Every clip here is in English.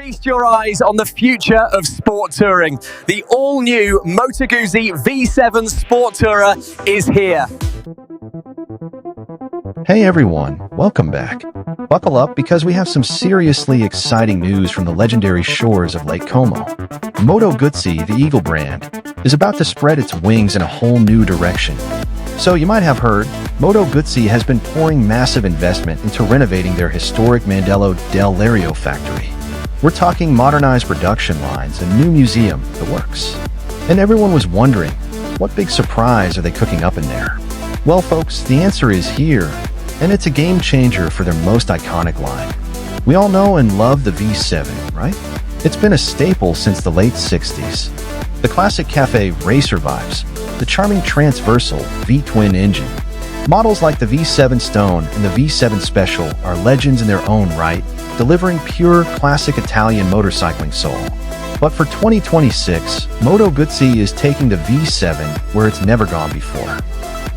Feast your eyes on the future of sport touring. The all-new Moto Guzzi V7 Sport Tourer is here. Hey everyone, welcome back. Buckle up because we have some seriously exciting news from the legendary shores of Lake Como. Moto Guzzi, the Eagle brand, is about to spread its wings in a whole new direction. So you might have heard, Moto Guzzi has been pouring massive investment into renovating their historic Mandello del Lario factory. We're talking modernized production lines, a new museum, the works. And everyone was wondering, what big surprise are they cooking up in there? Well folks, the answer is here, and it's a game changer for their most iconic line. We all know and love the V7, right? It's been a staple since the late 60s. The classic cafe racer vibes, the charming transversal V-twin engine. Models like the V7 Stone and the V7 Special are legends in their own right, delivering pure classic Italian motorcycling soul. But for 2026, Moto Guzzi is taking the V7 where it's never gone before.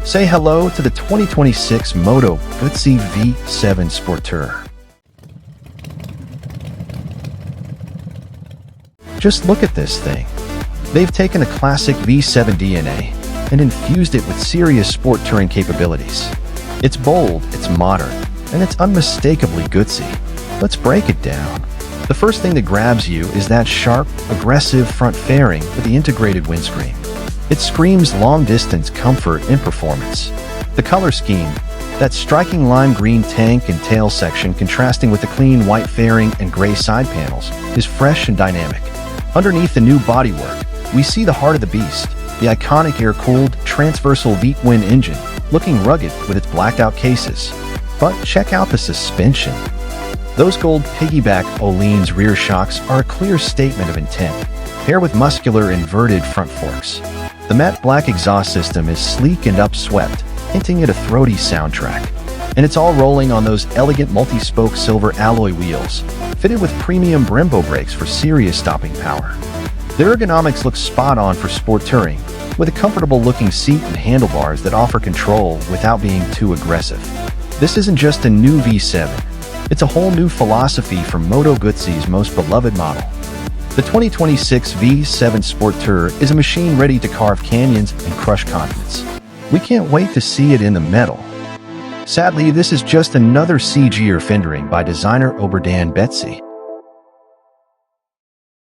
Say hello to the 2026 Moto Guzzi V7 Sport Tourer. Just look at this thing. They've taken a classic V7 DNA and infused it with serious sport touring capabilities. It's bold, it's modern, and it's unmistakably Guzzi. Let's break it down. The first thing that grabs you is that sharp, aggressive front fairing with the integrated windscreen. It screams long-distance comfort and performance. The color scheme, that striking lime green tank and tail section contrasting with the clean white fairing and gray side panels, is fresh and dynamic. Underneath the new bodywork, we see the heart of the beast, the iconic air-cooled, transversal V-twin engine, looking rugged with its blacked-out cases. But check out the suspension. Those gold piggyback Öhlins rear shocks are a clear statement of intent, paired with muscular inverted front forks. The matte black exhaust system is sleek and upswept, hinting at a throaty soundtrack. And it's all rolling on those elegant multi-spoke silver alloy wheels, fitted with premium Brembo brakes for serious stopping power. The ergonomics look spot on for sport touring, with a comfortable-looking seat and handlebars that offer control without being too aggressive. This isn't just a new V7, it's a whole new philosophy from Moto Guzzi's most beloved model. The 2026 V7 Sport Tourer is a machine ready to carve canyons and crush continents. We can't wait to see it in the metal. Sadly, this is just another CG or fendering by designer Oberdan Betzy.